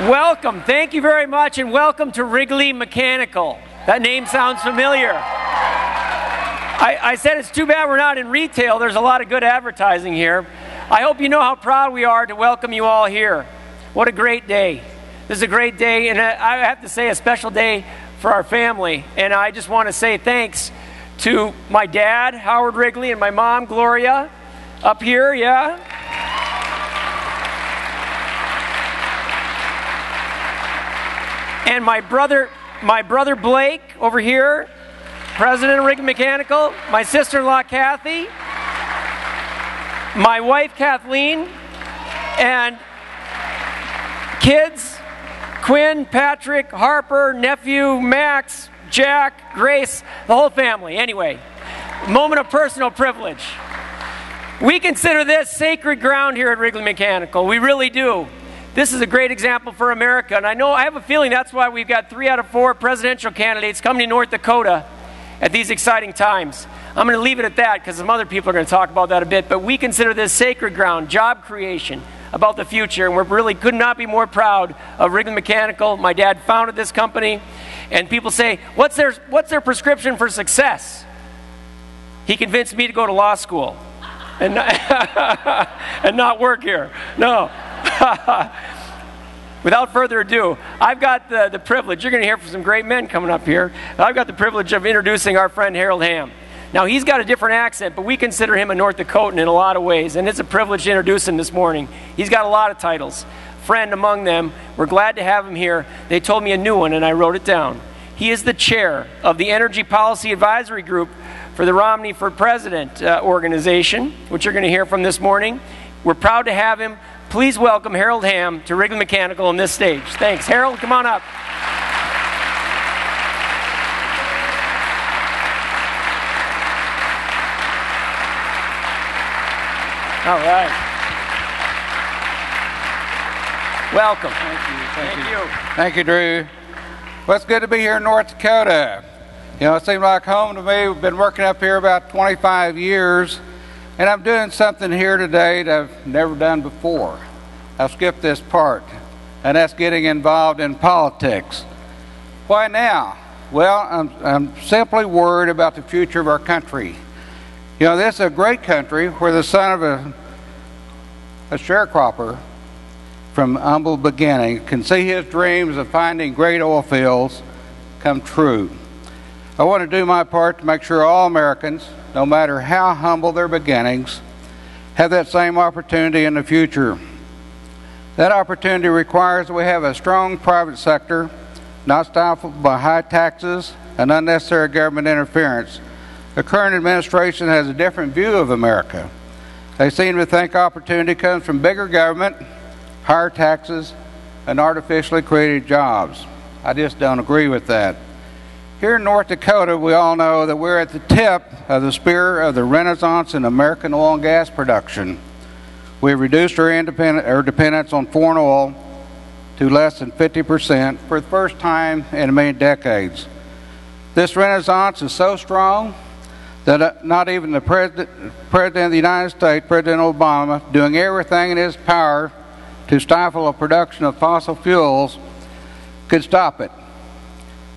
Welcome. Thank you very much, and welcome to Wrigley Mechanical. That name sounds familiar. I said it's too bad we're not in retail. There's a lot of good advertising here. I hope you know how proud we are to welcome you all here. What a great day. This is a great day, and I have to say a special day for our family. And I just want to say thanks to my dad, Howard Wrigley, and my mom, Gloria, up here, yeah? And my brother Blake over here, president of Wrigley Mechanical, my sister-in-law Kathy, my wife Kathleen, and kids, Quinn, Patrick, Harper, nephew, Max, Jack, Grace, the whole family. Anyway, moment of personal privilege. We consider this sacred ground here at Wrigley Mechanical. We really do. This is a great example for America, and I have a feeling that's why we've got 3 out of 4 presidential candidates coming to North Dakota at these exciting times. I'm going to leave it at that because some other people are going to talk about that a bit, but we consider this sacred ground, job creation, about the future, and we really could not be more proud of Wrigley Mechanical. My dad founded this company, and people say, what's their prescription for success? He convinced me to go to law school and not work here. No. Without further ado, I've got the privilege, you're going to hear from some great men coming up here. I've got the privilege of introducing our friend Harold Hamm. Now, he's got a different accent, but we consider him a North Dakotan in a lot of ways, and it's a privilege to introduce him this morning. He's got a lot of titles. Friend among them. We're glad to have him here. They told me a new one, and I wrote it down. He is the chair of the Energy Policy Advisory Group for the Romney for President organization, which you're going to hear from this morning. We're proud to have him. Please welcome Harold Hamm to Wrigley Mechanical on this stage. Thanks. Harold, come on up. All right. Welcome. Thank you. Thank you, Drew. Well, it's good to be here in North Dakota. You know, it seems like home to me. We've been working up here about 25 years. And I'm doing something here today that I've never done before. I've skipped this part, and that's getting involved in politics. Why now? Well, I'm simply worried about the future of our country. You know, this is a great country where the son of a sharecropper from humble beginning can see his dreams of finding great oil fields come true. I want to do my part to make sure all Americans, no matter how humble their beginnings, have that same opportunity in the future. That opportunity requires that we have a strong private sector, not stifled by high taxes and unnecessary government interference. The current administration has a different view of America. They seem to think opportunity comes from bigger government, higher taxes, and artificially created jobs. I just don't agree with that. Here in North Dakota, we all know that we're at the tip of the spear of the renaissance in American oil and gas production. We've reduced our dependence on foreign oil to less than 50% for the first time in many decades. This renaissance is so strong that not even the President of the United States, President Obama, doing everything in his power to stifle the production of fossil fuels, could stop it.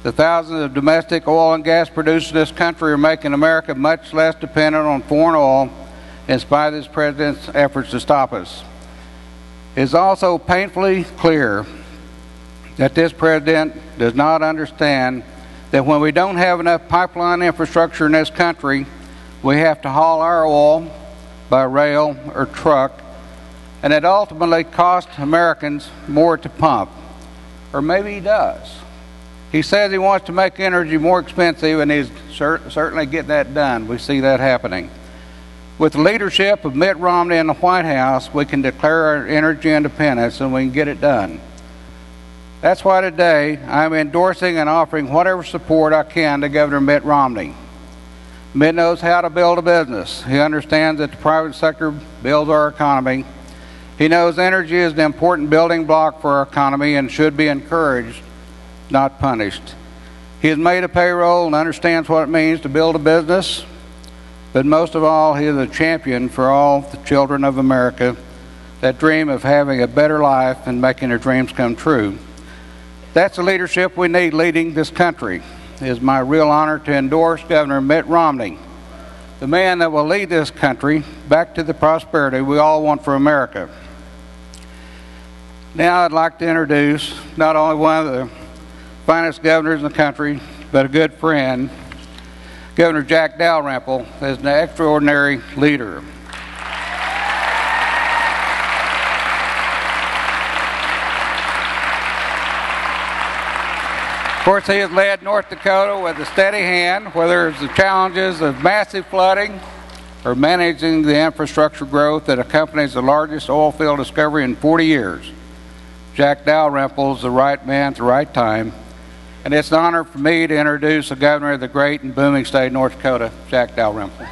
The thousands of domestic oil and gas producers in this country are making America much less dependent on foreign oil in spite of this president's efforts to stop us. It is also painfully clear that this president does not understand that when we don't have enough pipeline infrastructure in this country, we have to haul our oil by rail or truck, and it ultimately costs Americans more to pump. Or maybe he does. He says he wants to make energy more expensive, and he's certainly getting that done. We see that happening. With the leadership of Mitt Romney in the White House, we can declare our energy independence, and we can get it done. That's why today I'm endorsing and offering whatever support I can to Governor Mitt Romney. Mitt knows how to build a business. He understands that the private sector builds our economy. He knows energy is an important building block for our economy and should be encouraged, not punished. He has made a payroll and understands what it means to build a business, but most of all, he is a champion for all the children of America that dream of having a better life and making their dreams come true. That's the leadership we need leading this country. It is my real honor to endorse Governor Mitt Romney, the man that will lead this country back to the prosperity we all want for America. Now I'd like to introduce not only one of the finest governors in the country, but a good friend, Governor Jack Dalrymple, as an extraordinary leader. Of course, he has led North Dakota with a steady hand, whether it's the challenges of massive flooding or managing the infrastructure growth that accompanies the largest oil field discovery in 40 years. Jack Dalrymple is the right man at the right time, and it's an honor for me to introduce the governor of the great and booming state of North Dakota, Jack Dalrymple.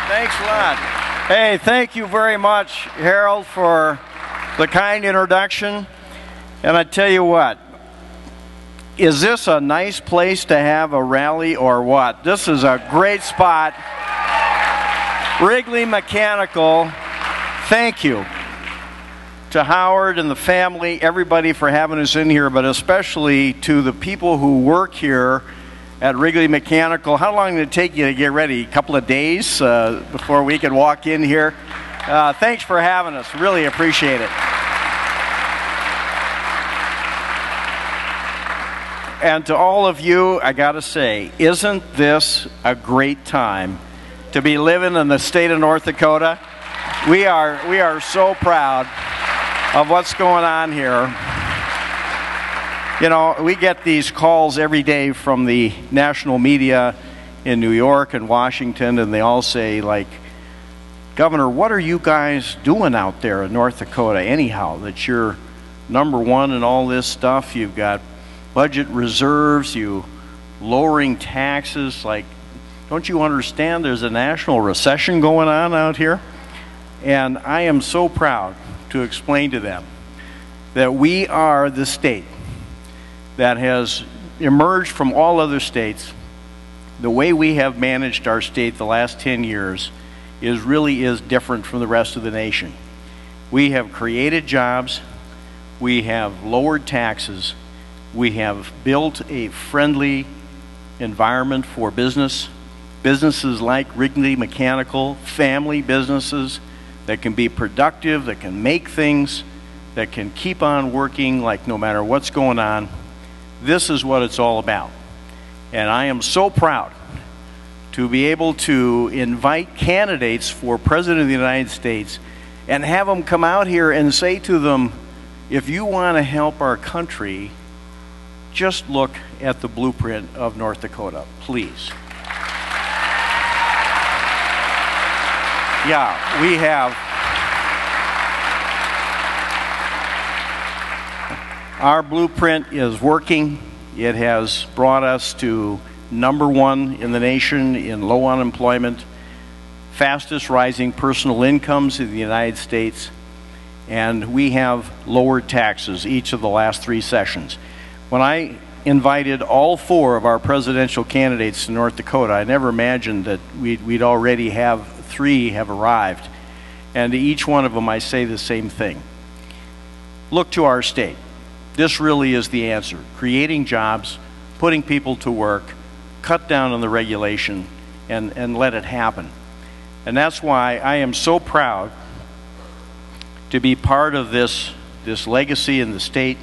Thanks a lot. Hey, thank you very much, Harold, for the kind introduction. And I tell you what, is this a nice place to have a rally or what? This is a great spot. Wrigley Mechanical, thank you to Howard and the family, everybody for having us in here, but especially to the people who work here at Wrigley Mechanical. How long did it take you to get ready? A couple of days before we could walk in here? Thanks for having us. Really appreciate it. And to all of you, I got to say, isn't this a great time to be living in the state of North Dakota? We are so proud of what's going on here. You know, we get these calls every day from the national media in New York and Washington, and they all say, like, Governor, what are you guys doing out there in North Dakota anyhow, that you're number one in all this stuff? You've got budget reserves, you lowering taxes. Like, don't you understand there's a national recession going on out here? And I am so proud to explain to them that we are the state that has emerged from all other states. The way we have managed our state the last 10 years really is different from the rest of the nation. We have created jobs, we have lowered taxes, we have built a friendly environment for business. Businesses like Wrigley Mechanical, family businesses that can be productive, that can make things, that can keep on working like no matter what's going on. This is what it's all about. And I am so proud to be able to invite candidates for President of the United States and have them come out here and say to them, if you want to help our country, just look at the blueprint of North Dakota, please. Yeah, we have. Our blueprint is working. It has brought us to #1 in the nation in low unemployment, fastest rising personal incomes in the United States, and we have lowered taxes each of the last 3 sessions. When I invited all 4 of our presidential candidates to North Dakota, I never imagined that we'd already have 3 have arrived. And to each one of them I say the same thing. Look to our state. This really is the answer. Creating jobs, putting people to work, cut down on the regulation, and let it happen. And that's why I am so proud to be part of this legacy in the state.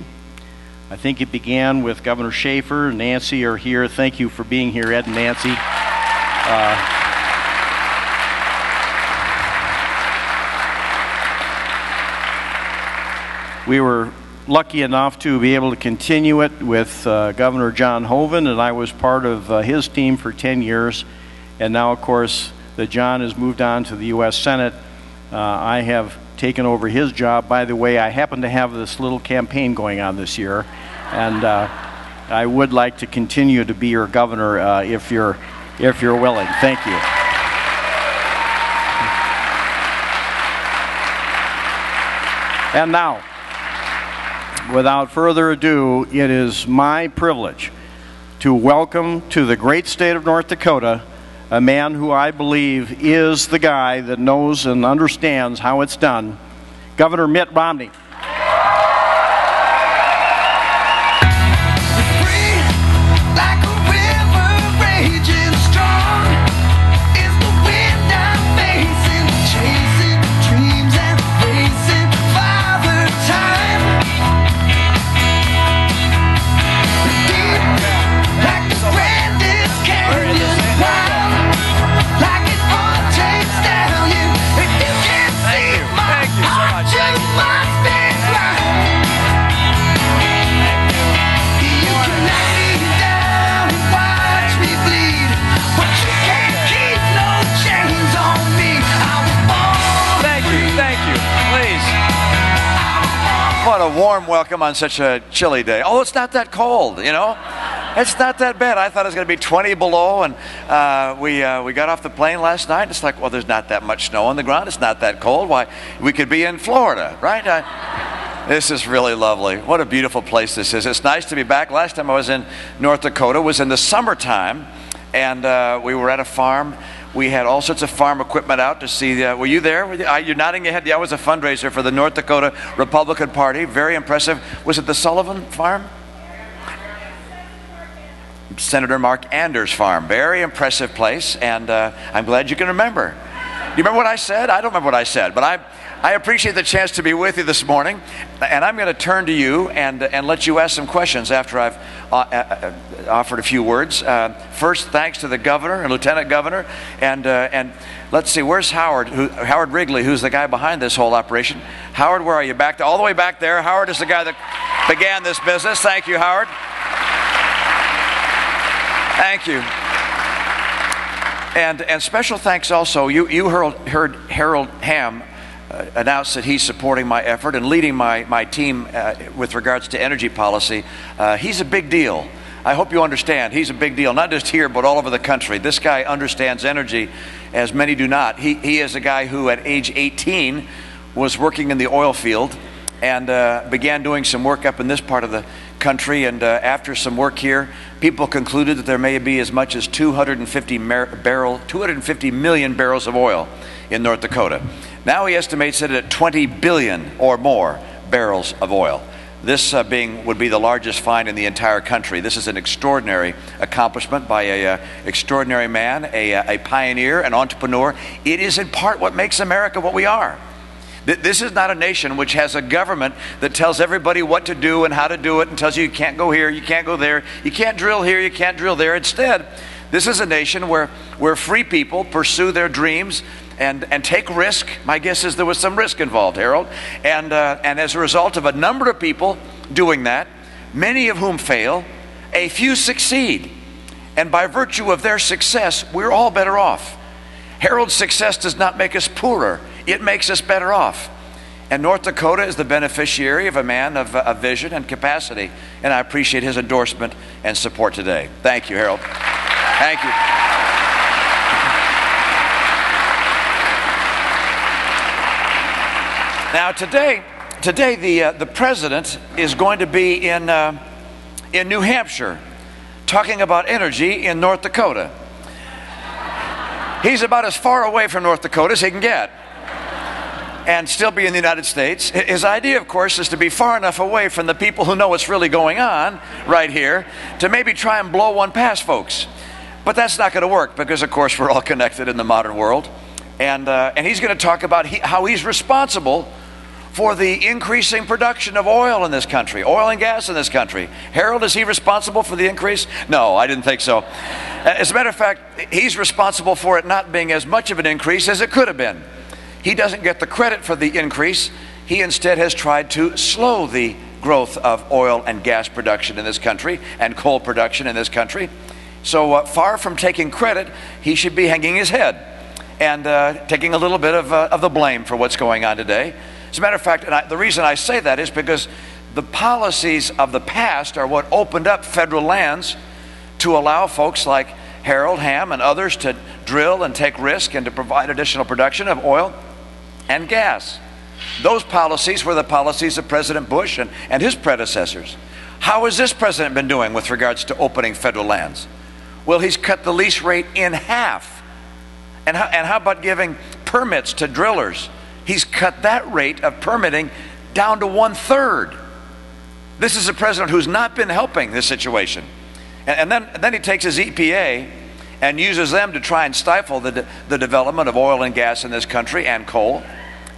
I think it began with Governor Schaefer and Nancy are here. Thank you for being here, Ed and Nancy. We were lucky enough to be able to continue it with Governor John Hoeven, and I was part of his team for 10 years. And now, of course, that John has moved on to the U.S. Senate, I have taken over his job. By the way, I happen to have this little campaign going on this year, and I would like to continue to be your governor if you're willing. Thank you. And now, without further ado, it is my privilege to welcome to the great state of North Dakota a man who I believe is the guy that knows and understands how it's done, Governor Mitt Romney. What a warm welcome on such a chilly day. Oh, it's not that cold, you know? It's not that bad. I thought it was going to be 20 below, and we got off the plane last night. It's like, well, there's not that much snow on the ground. It's not that cold. Why, we could be in Florida, right? This is really lovely. What a beautiful place this is. It's nice to be back. Last time I was in North Dakota was in the summertime, and we were at a farm. We had all sorts of farm equipment out to see. Were you there? You're nodding your head. Yeah, I was a fundraiser for the North Dakota Republican Party. Very impressive. Was it the Sullivan Farm? Senator Mark Anders' farm. Very impressive place, and I'm glad you can remember. You remember what I said? I don't remember what I said, but I appreciate the chance to be with you this morning, and I'm going to turn to you and let you ask some questions after I've offered a few words. First, thanks to the governor and lieutenant governor, and let's see, where's Howard? Howard Wrigley, who's the guy behind this whole operation. Howard, where are you? All the way back there. Howard is the guy that began this business. Thank you, Howard. Thank you. And special thanks also. You heard Harold Hamm announced that he's supporting my effort and leading my team with regards to energy policy. He's a big deal. I hope you understand. He's a big deal, not just here, but all over the country. This guy understands energy as many do not. He is a guy who at age 18 was working in the oil field and began doing some work up in this part of the country. And after some work here, people concluded that there may be as much as 250 million barrels of oil in North Dakota. Now he estimates it at 20 billion or more barrels of oil. This would be the largest find in the entire country. This is an extraordinary accomplishment by an extraordinary man, a pioneer, an entrepreneur. It is in part what makes America what we are. This is not a nation which has a government that tells everybody what to do and how to do it and tells you can't go here, you can't go there, you can't drill here, you can't drill there. Instead, this is a nation where free people pursue their dreams and take risk. My guess is there was some risk involved, Harold. And as a result of a number of people doing that, many of whom fail, a few succeed. And by virtue of their success, we're all better off. Harold's success does not make us poorer. It makes us better off. And North Dakota is the beneficiary of a man of vision and capacity. And I appreciate his endorsement and support today. Thank you, Harold. Thank you. Now today the president is going to be in New Hampshire talking about energy in North Dakota. He's about as far away from North Dakota as he can get and still be in the United States. His idea, of course, is to be far enough away from the people who know what's really going on right here to maybe try and blow one past folks. But that's not going to work because, of course, we're all connected in the modern world. And he's going to talk about how he's responsible for the increasing production of oil in this country, oil and gas in this country. Harold, is he responsible for the increase? No, I didn't think so. As a matter of fact, he's responsible for it not being as much of an increase as it could have been. He doesn't get the credit for the increase. He instead has tried to slow the growth of oil and gas production in this country and coal production in this country. So far from taking credit, he should be hanging his head and taking a little bit of the blame for what's going on today. As a matter of fact, the reason I say that is because the policies of the past are what opened up federal lands to allow folks like Harold Hamm and others to drill and take risk and to provide additional production of oil and gas. Those policies were the policies of President Bush and his predecessors. How has this president been doing with regards to opening federal lands? Well, he's cut the lease rate in half. And how about giving permits to drillers? He's cut that rate of permitting down to 1/3. This is a president who's not been helping this situation. And then he takes his EPA and uses them to try and stifle the development of oil and gas in this country and coal.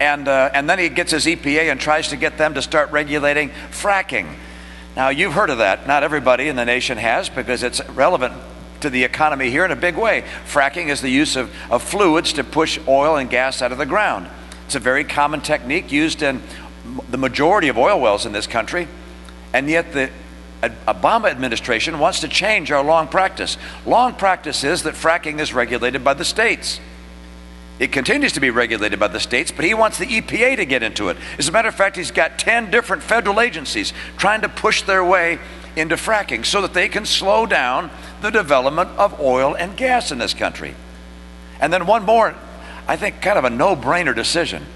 And then he gets his EPA and tries to get them to start regulating fracking. Now, you've heard of that. Not everybody in the nation has, because it's relevant to the economy here in a big way. Fracking is the use of fluids to push oil and gas out of the ground. It's a very common technique used in the majority of oil wells in this country. And yet the Obama administration wants to change our long practice. Long practice is that fracking is regulated by the states. It continues to be regulated by the states, but he wants the EPA to get into it. As a matter of fact, he's got 10 different federal agencies trying to push their way into fracking so that they can slow down the development of oil and gas in this country. And then one more, I think kind of a no-brainer decision.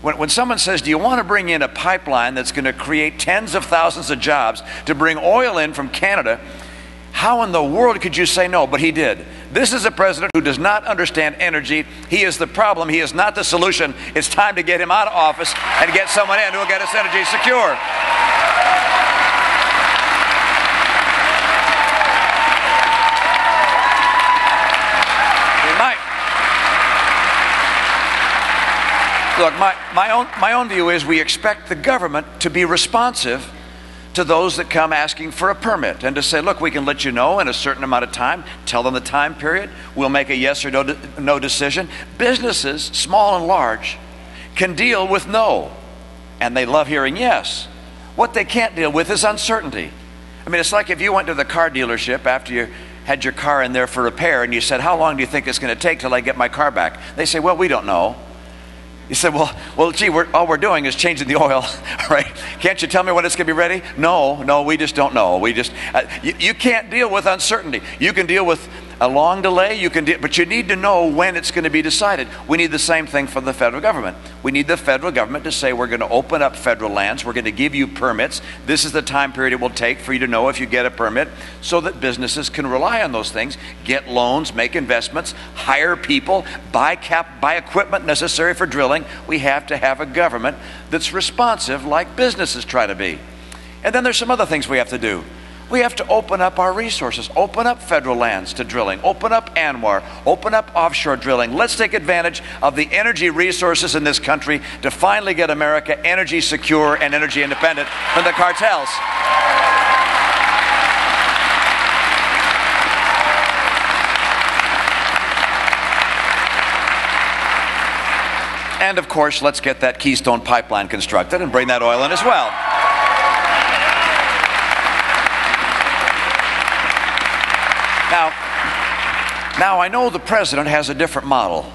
When someone says, do you want to bring in a pipeline that's going to create tens of thousands of jobs to bring oil in from Canada, how in the world could you say no? But he did. This is a president who does not understand energy. He is the problem. He is not the solution. It's time to get him out of office and get someone in who will get us energy secure. Look, my own view is we expect the government to be responsive to those that come asking for a permit, and to say, look, we can let you know in a certain amount of time, tell them the time period, we'll make a yes or no decision. Businesses, small and large, can deal with no, and they love hearing yes. What they can't deal with is uncertainty. I mean, it's like if you went to the car dealership after you had your car in there for repair, and you said, how long do you think it's going to take till I get my car back? They say, well, we don't know. You said, well, gee, all we're doing is changing the oil, right? Can't you tell me when it's going to be ready? No, we just don't know. You can't deal with uncertainty. You can deal with a long delay, but you need to know when it's going to be decided. We need the same thing for the federal government. We need the federal government to say, we're going to open up federal lands, we're going to give you permits. This is the time period it will take for you to know if you get a permit, so that businesses can rely on those things, get loans, make investments, hire people, buy equipment necessary for drilling. We have to have a government that's responsive like businesses try to be. And then there's some other things we have to do. We have to open up our resources, open up federal lands to drilling, open up ANWR, open up offshore drilling. Let's take advantage of the energy resources in this country to finally get America energy secure and energy independent from the cartels. And of course, let's get that Keystone Pipeline constructed and bring that oil in as well. Now I know the president has a different model.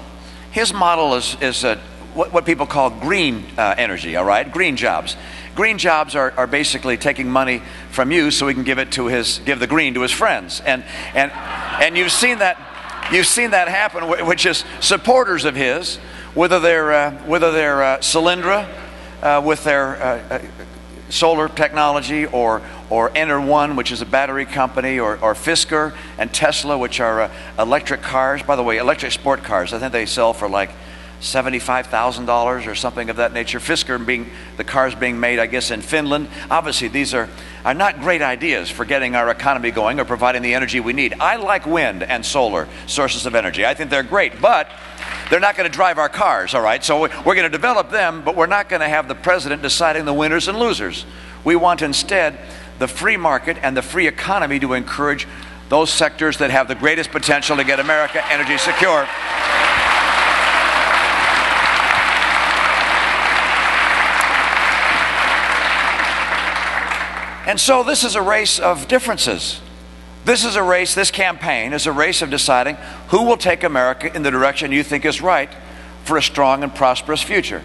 His model is what people call green energy, all right? Green jobs. Green jobs are basically taking money from you so he can give the green to his friends. And you've seen that happen, which is supporters of his, whether they're Solyndra with their solar technology, or Enter1, which is a battery company, or Fisker and Tesla, which are electric cars. By the way, electric sport cars, I think they sell for like $75,000 or something of that nature. Fisker being the cars being made, I guess, in Finland. Obviously, these are not great ideas for getting our economy going or providing the energy we need. I like wind and solar sources of energy. I think they're great, but they're not going to drive our cars, all right? So we're going to develop them, but we're not going to have the president deciding the winners and losers. We want instead the free market and the free economy to encourage those sectors that have the greatest potential to get America energy secure. And so this is a race of differences. This campaign is a race of deciding who will take America in the direction you think is right for a strong and prosperous future.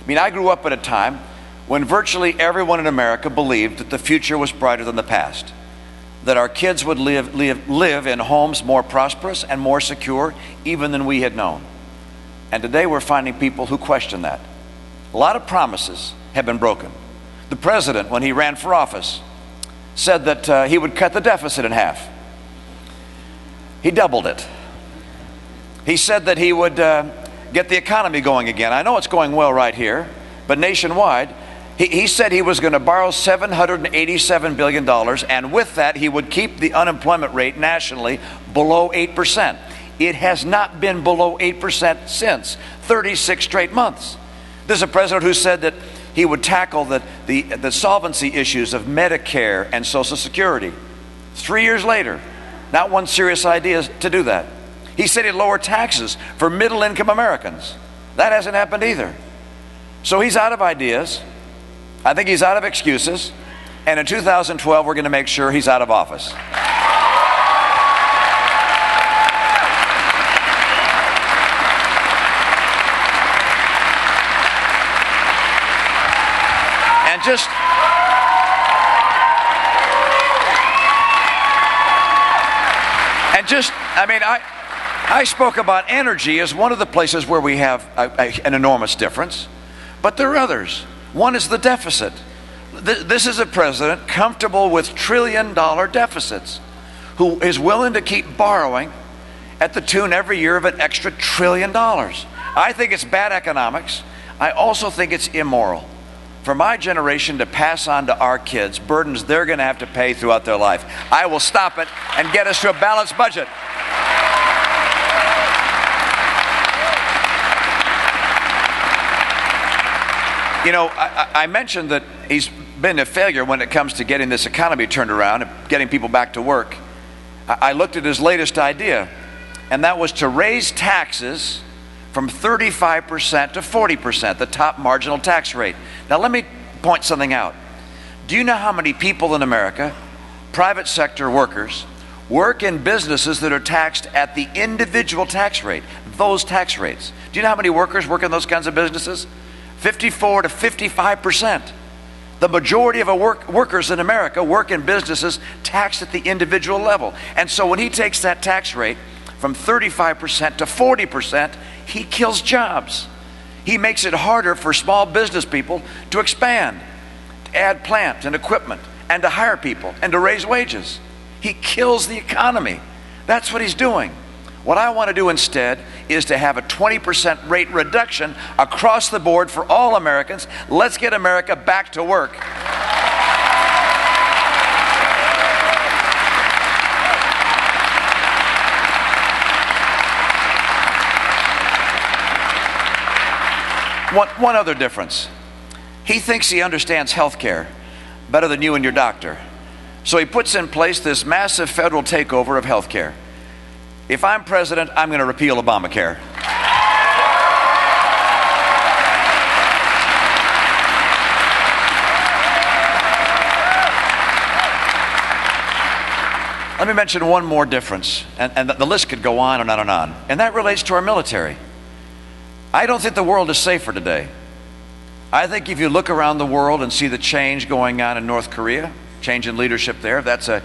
I mean, I grew up at a time when virtually everyone in America believed that the future was brighter than the past, that our kids would live in homes more prosperous and more secure even than we had known. And today we're finding people who question that. A lot of promises have been broken. The president, when he ran for office, said that he would cut the deficit in half. He doubled it. He said that he would get the economy going again. I know it's going well right here, but nationwide, he said he was going to borrow $787 billion, and with that, he would keep the unemployment rate nationally below 8%. It has not been below 8% since 36 straight months. This is a president who said that he would tackle the solvency issues of Medicare and Social Security. 3 years later, not one serious idea to do that. He said he'd lower taxes for middle-income Americans. That hasn't happened either. So he's out of ideas. I think he's out of excuses. And in 2012, we're going to make sure he's out of office. I spoke about energy as one of the places where we have an enormous difference, but there are others. One is the deficit. This is a president comfortable with trillion-dollar deficits, who is willing to keep borrowing at the tune every year of an extra $1 trillion. I think it's bad economics. I also think it's immoral for my generation to pass on to our kids burdens they're going to have to pay throughout their life. I will stop it and get us to a balanced budget. You know, I mentioned that he's been a failure when it comes to getting this economy turned around and getting people back to work. I looked at his latest idea, and that was to raise taxes from 35% to 40%, the top marginal tax rate. Now let me point something out. Do you know how many people in America, private sector workers, work in businesses that are taxed at the individual tax rate, those tax rates? Do you know how many workers work in those kinds of businesses? 54 to 55%. The majority of workers in America work in businesses taxed at the individual level. And so when he takes that tax rate from 35% to 40%, he kills jobs. He makes it harder for small business people to expand, to add plant and equipment, and to hire people, and to raise wages. He kills the economy. That's what he's doing. What I want to do instead is to have a 20% rate reduction across the board for all Americans. Let's get America back to work. One other difference. He thinks he understands health care better than you and your doctor. So he puts in place this massive federal takeover of health care. If I'm president, I'm going to repeal Obamacare. Let me mention one more difference, and the list could go on and on and on, and that relates to our military. I don't think the world is safer today. I think if you look around the world and see the change going on in North Korea, change in leadership there, that's a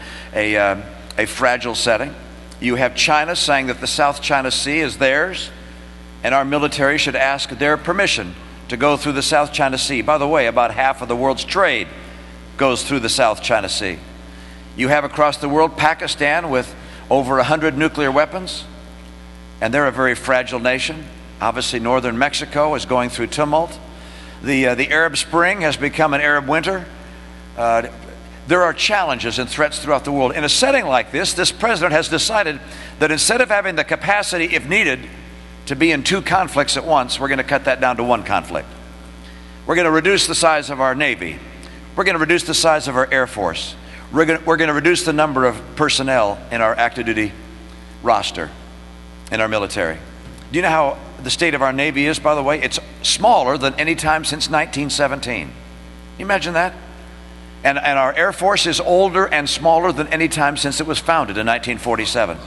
fragile setting. You have China saying that the South China Sea is theirs, and our military should ask their permission to go through the South China Sea. By the way, about half of the world's trade goes through the South China Sea. You have across the world Pakistan with over 100 nuclear weapons, and they're a very fragile nation. Obviously, northern Mexico is going through tumult. The Arab Spring has become an Arab winter. There are challenges and threats throughout the world. In a setting like this president has decided that instead of having the capacity, if needed, to be in two conflicts at once, we're going to cut that down to one conflict. We're going to reduce the size of our Navy. We're going to reduce the size of our Air Force. We're going to reduce the number of personnel in our active duty roster in our military. Do you know how the state of our Navy is, by the way? It's smaller than any time since 1917. Can you imagine that? And our Air Force is older and smaller than any time since it was founded in 1947.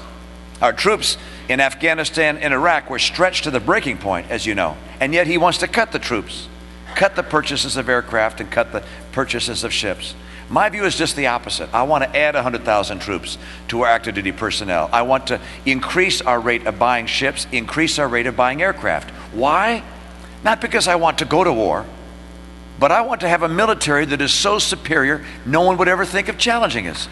Our troops in Afghanistan and Iraq were stretched to the breaking point, as you know. And yet he wants to cut the troops, cut the purchases of aircraft, and cut the purchases of ships. My view is just the opposite. I want to add 100,000 troops to our active duty personnel. I want to increase our rate of buying ships, increase our rate of buying aircraft. Why? Not because I want to go to war, but I want to have a military that is so superior no one would ever think of challenging us.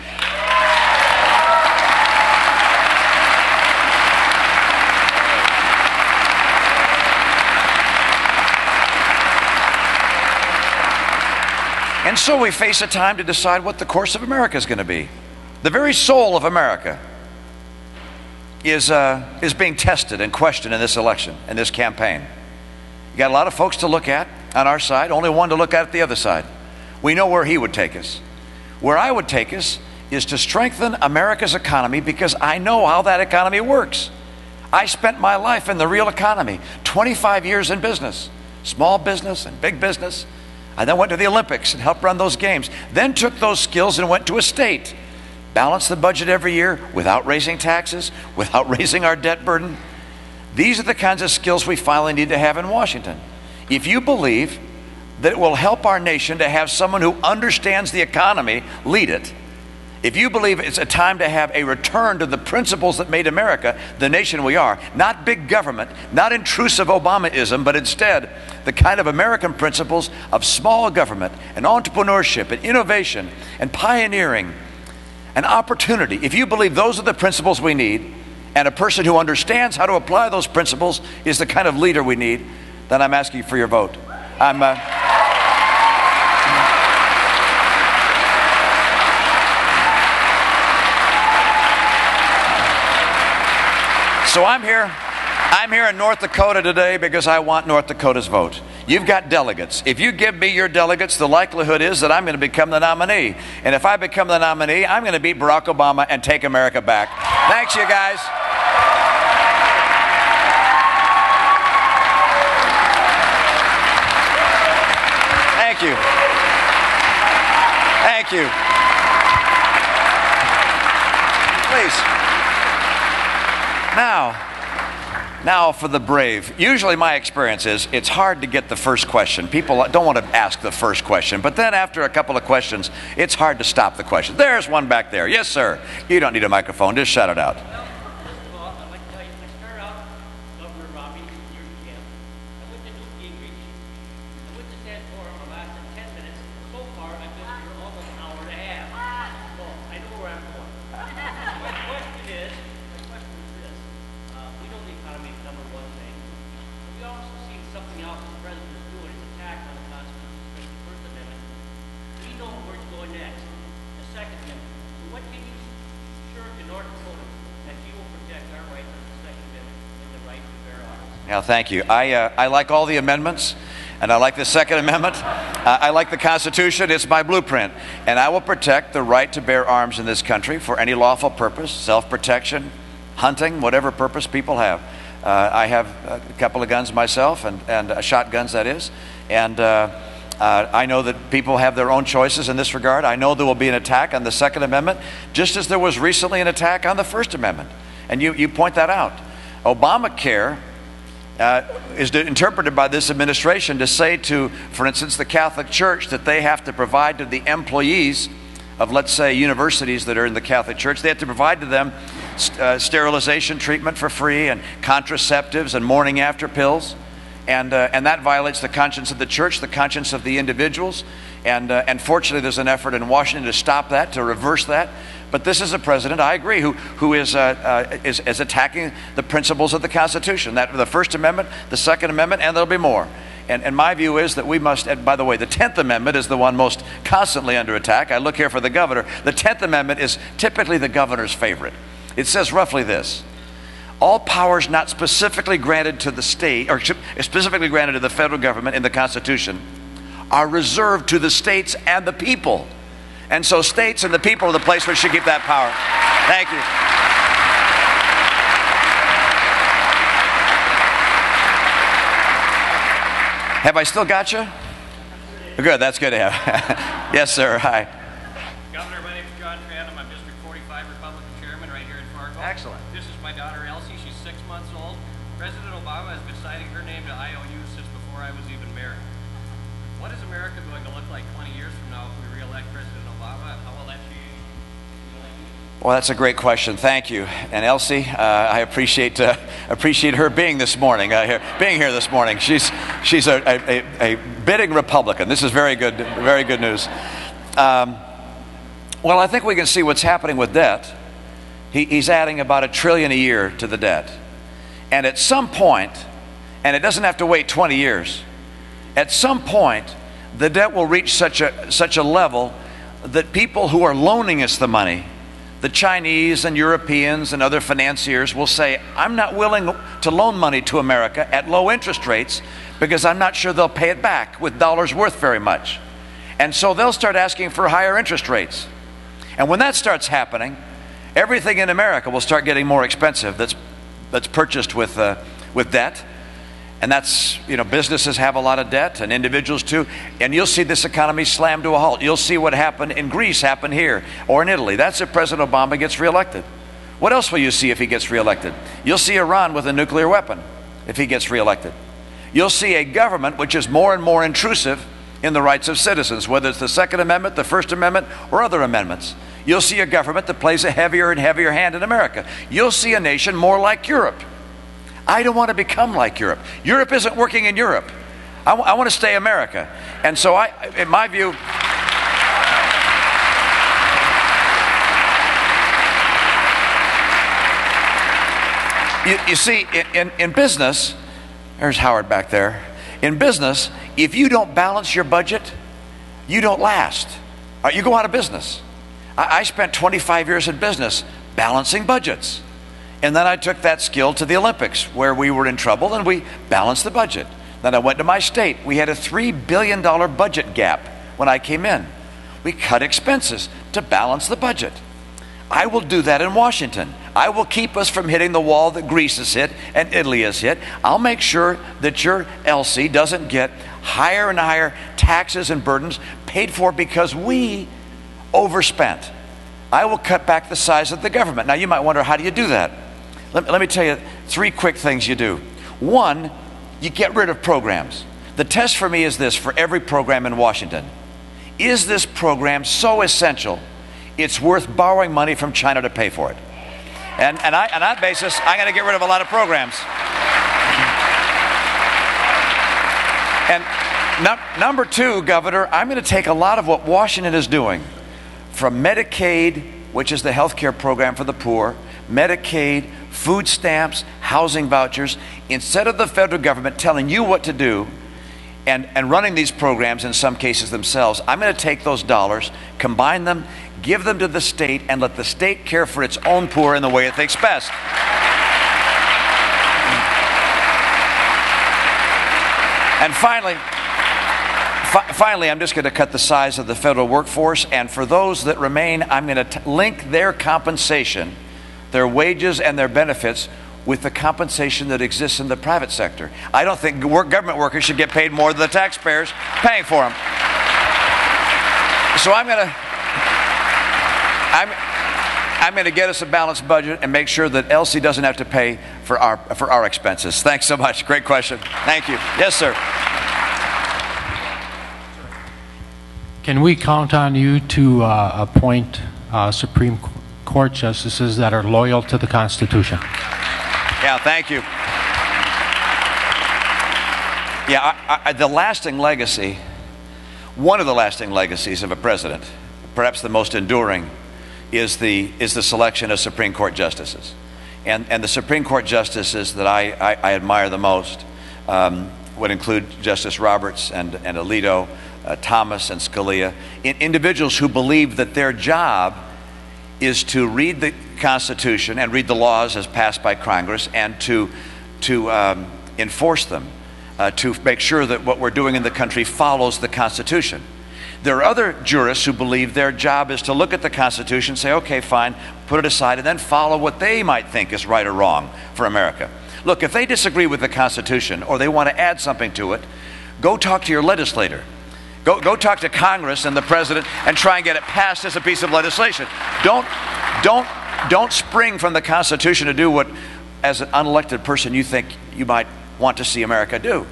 And so we face a time to decide what the course of America is going to be. The very soul of America is being tested and questioned in this election, in this campaign. You got a lot of folks to look at on our side, only one to look at the other side. We know where he would take us. Where I would take us is to strengthen America's economy, because I know how that economy works. I spent my life in the real economy, 25 years in business, small business and big business. I then went to the Olympics and helped run those games. Then took those skills and went to a state. Balanced the budget every year without raising taxes, without raising our debt burden. These are the kinds of skills we finally need to have in Washington. If you believe that it will help our nation to have someone who understands the economy lead it, if you believe it's a time to have a return to the principles that made America the nation we are, not big government, not intrusive Obamaism, but instead the kind of American principles of small government and entrepreneurship and innovation and pioneering and opportunity, if you believe those are the principles we need, and a person who understands how to apply those principles is the kind of leader we need, then I'm asking for your vote. So I'm here in North Dakota today because I want North Dakota's vote. You've got delegates. If you give me your delegates, the likelihood is that I'm going to become the nominee. And if I become the nominee, I'm going to beat Barack Obama and take America back. Thanks, you guys. Thank you. Thank you. Please. Now for the brave. Usually my experience is it's hard to get the first question. People don't want to ask the first question, but then after a couple of questions, it's hard to stop the question. There's one back there. Yes, sir. You don't need a microphone. Just shout it out. First of all, I'd like to tell you, I started out Governor Romney years ago. I went to Duke Gingrich. I went to San Forum. I lasted 10 minutes. So far, I've been here almost an hour and a half. So I know where I'm going. My question is this. We know the economy is number one thing. But we also see something else the president is doing, his attack on the Constitution, especially the First Amendment. We know where it's going next, the Second Amendment. So what can you assure to North Dakota that you will protect our rights under the Second Amendment and the right to bear arms? Yeah, thank you. I like all the amendments, and I like the Second Amendment. I like the Constitution. It's my blueprint. And I will protect the right to bear arms in this country for any lawful purpose, self-protection, hunting, whatever purpose people have. I have a couple of guns myself, and shotguns, that is. And I know that people have their own choices in this regard. I know there will be an attack on the Second Amendment, just as there was recently an attack on the First Amendment. And you point that out. Obamacare is interpreted by this administration to say to, for instance, the Catholic Church that they have to provide to the employees of, let's say, universities that are in the Catholic Church, they have to provide to them sterilization treatment for free and contraceptives and morning after pills. And that violates the conscience of the church, the conscience of the individuals. And fortunately, there's an effort in Washington to stop that, to reverse that. But this is a president, I agree, who is attacking the principles of the Constitution, that the First Amendment, the Second Amendment, and there'll be more. And my view is that we must, and by the way, the 10th Amendment is the one most constantly under attack. I look here for the governor. The 10th Amendment is typically the governor's favorite. It says roughly this: all powers not specifically granted to the state, or specifically granted to the federal government in the Constitution, are reserved to the states and the people. And so states and the people are the place where we should keep that power. Thank you. Have I still got you? Good, that's good to have. Yes, sir. Hi. Governor, my name is John Phantom. I'm District 45 Republican Chairman right here in Fargo. Excellent. This is my daughter Elsie. She's 6 months old. President Obama has been signing her name to IOUs since before I was even married. What is America going to look like 20 years from now if we re-elect President Obama? How will that change? Well, that's a great question. Thank you. And Elsie, I appreciate her being this morning, being here this morning. She's a bidding Republican. This is very good news. Well, I think we can see what's happening with debt. He's adding about $1 trillion a year to the debt. And at some point, and it doesn't have to wait 20 years, at some point, the debt will reach such a level that people who are loaning us the money, the Chinese and Europeans and other financiers, will say, I'm not willing to loan money to America at low interest rates because I'm not sure they'll pay it back with dollars worth very much. And so they'll start asking for higher interest rates. And when that starts happening, everything in America will start getting more expensive that's purchased with debt. And that's, businesses have a lot of debt, and individuals too. And you'll see this economy slam to a halt. You'll see what happened in Greece happen here, or in Italy. That's if President Obama gets reelected. What else will you see if he gets reelected? You'll see Iran with a nuclear weapon if he gets reelected. You'll see a government which is more and more intrusive in the rights of citizens, whether it's the Second Amendment, the First Amendment, or other amendments. You'll see a government that plays a heavier and heavier hand in America. You'll see a nation more like Europe. I don't want to become like Europe. Europe isn't working in Europe. I want to stay America. And so in my view, you see, in business, there's Howard back there. In business, if you don't balance your budget, you don't last. You go out of business. I spent 25 years in business balancing budgets. And then I took that skill to the Olympics, where we were in trouble and we balanced the budget. Then I went to my state. We had a $3 billion budget gap when I came in. We cut expenses to balance the budget. I will do that in Washington. I will keep us from hitting the wall that Greece has hit and Italy has hit. I'll make sure that your LC doesn't get higher and higher taxes and burdens paid for because we overspent. I will cut back the size of the government. Now you might wonder, how do you do that? Let me tell you 3 quick things you do. 1, you get rid of programs. The test for me is this for every program in Washington. Is this program so essential it's worth borrowing money from China to pay for it? And on that basis, I'm going to get rid of a lot of programs. And number 2, Governor, I'm going to take a lot of what Washington is doing, from Medicaid, which is the health care program for the poor, Medicaid, food stamps, housing vouchers. Instead of the federal government telling you what to do and running these programs in some cases themselves, I'm going to take those dollars, combine them, give them to the state, and let the state care for its own poor in the way it thinks best. And finally, I'm just going to cut the size of the federal workforce, and for those that remain, I'm going to link their compensation, their wages and their benefits, with the compensation that exists in the private sector. I don't think government workers should get paid more than the taxpayers paying for them. So I'm going to get us a balanced budget and make sure that Elsie doesn't have to pay for our expenses. Thanks so much. Great question. Thank you. Yes, sir. Can we count on you to appoint Supreme Court justices that are loyal to the Constitution? Yeah, thank you. Yeah, the lasting legacy, one of the lasting legacies of a president, perhaps the most enduring, is the selection of Supreme Court justices. And the Supreme Court justices that I admire the most would include Justice Roberts and Alito, Thomas and Scalia, individuals who believe that their job is to read the Constitution and read the laws as passed by Congress and to enforce them, to make sure that what we're doing in the country follows the Constitution. There are other jurists who believe their job is to look at the Constitution, say, okay, fine, put it aside, and then follow what they might think is right or wrong for America. Look, if they disagree with the Constitution or they want to add something to it, go talk to your legislator. Go talk to Congress and the president and try and get it passed as a piece of legislation. Don't spring from the Constitution to do what, as an unelected person, you think you might want to see America do.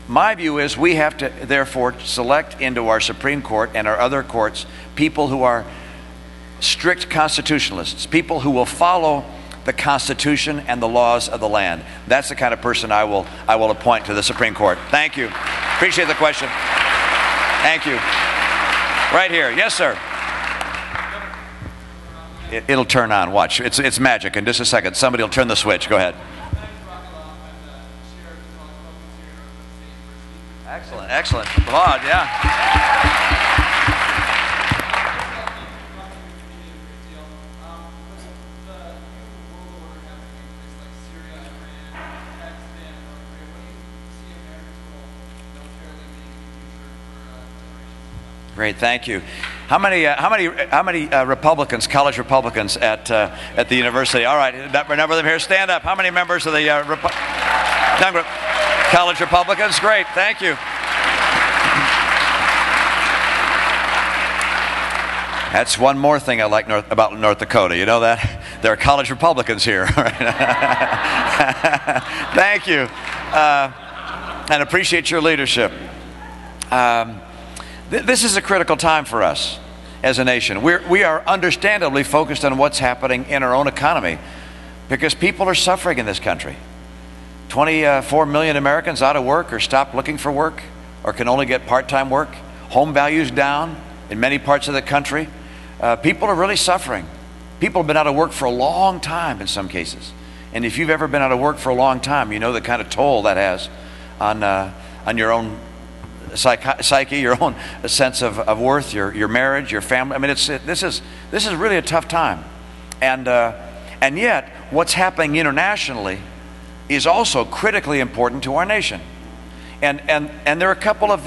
My view is we have to, therefore, select into our Supreme Court and our other courts people who strict constitutionalists, people who will follow the Constitution and the laws of the land. That's the kind of person I will appoint to the Supreme Court. Thank you. Appreciate the question. Thank you. Right here. Yes, sir. It'll turn on. Watch. It's magic. In just a second, somebody will turn the switch. Go ahead. Excellent. Excellent. Applaud. Yeah. Great, thank you. How many Republicans, college Republicans at the university? All right, number of them here. Stand up. How many members of the college Republicans? Great, thank you. That's one more thing I like about North Dakota. You know that? There are college Republicans here. Thank you, and appreciate your leadership. This is a critical time for us as a nation. We are understandably focused on what's happening in our own economy because people are suffering in this country. 24 million Americans out of work or stopped looking for work or can only get part-time work. Home values down in many parts of the country. People are really suffering. People have been out of work for a long time in some cases. And if you've ever been out of work for a long time, you know the kind of toll that has on your own psyche, your own sense of worth, your marriage, your family. I mean, this is really a tough time, and yet what's happening internationally is also critically important to our nation. And there are a couple of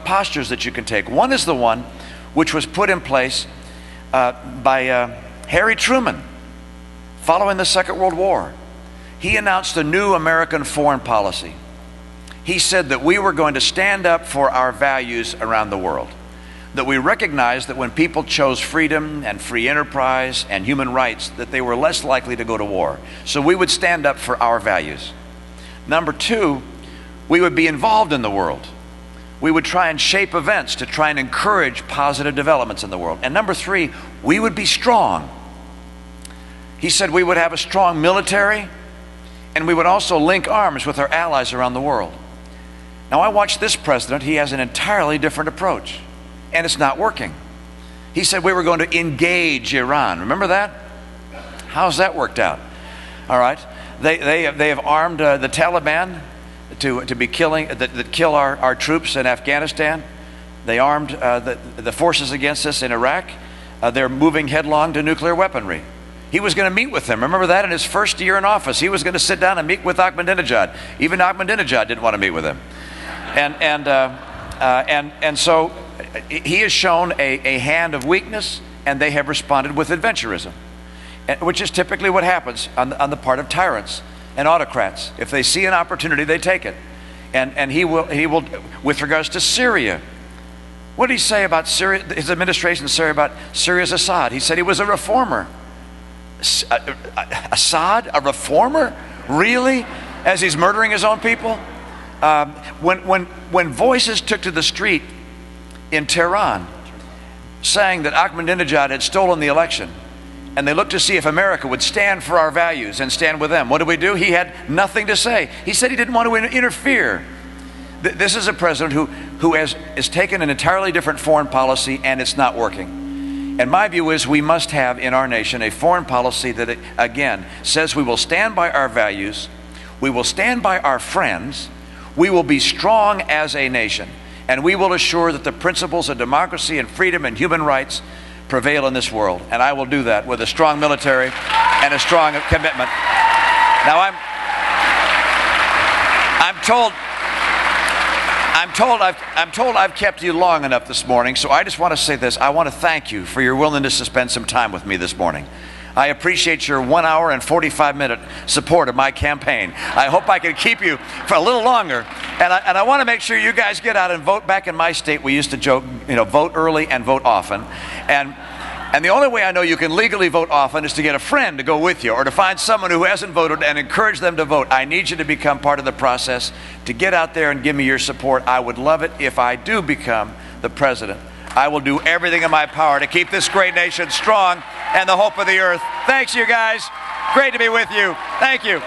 postures that you can take. One is the one which was put in place by Harry Truman following the Second World War. He announced a new American foreign policy. He said that we were going to stand up for our values around the world, that we recognized that when people chose freedom and free enterprise and human rights, that they were less likely to go to war. So we would stand up for our values. Number two, we would be involved in the world. We would try and shape events to try and encourage positive developments in the world. And number three, we would be strong. He said we would have a strong military, and we would also link arms with our allies around the world. Now, I watched this president. He has an entirely different approach, and it's not working. He said we were going to engage Iran. Remember that? How's that worked out? All right. They have armed the Taliban to be killing, that kill our troops in Afghanistan. They armed the forces against us in Iraq. They're moving headlong to nuclear weaponry. He was going to meet with them. Remember that? In his first year in office, he was going to sit down and meet with Ahmadinejad. Even Ahmadinejad didn't want to meet with him. And so he has shown a hand of weakness, and they have responded with adventurism, which is typically what happens on the part of tyrants and autocrats. If they see an opportunity, they take it. And he will, with regards to Syria, what did he say about Syria? His administration say about Syria's Assad. He said he was a reformer. Assad, a reformer? Really? As he's murdering his own people? When voices took to the street in Tehran saying that Ahmadinejad had stolen the election, and they looked to see if America would stand for our values and stand with them, what did we do? He had nothing to say. He said he didn't want to interfere. This is a president who has taken an entirely different foreign policy, and it's not working. And my view is we must have in our nation a foreign policy that, again, says we will stand by our values, we will stand by our friends, we will be strong as a nation, and we will assure that the principles of democracy and freedom and human rights prevail in this world. And I will do that with a strong military and a strong commitment. Now I'm told I've kept you long enough this morning, so I just want to say this. I want to thank you for your willingness to spend some time with me this morning. I appreciate your 1 hour and 45-minute support of my campaign. I hope I can keep you for a little longer. And I want to make sure you guys get out and vote. Back in my state, we used to joke, vote early and vote often. And the only way I know you can legally vote often is to get a friend to go with you, or to find someone who hasn't voted and encourage them to vote. I need you to become part of the process, to get out there and give me your support. I would love it if I do become the president I will do everything in my power to keep this great nation strong and the hope of the earth. Thanks, you guys. Great to be with you. Thank you.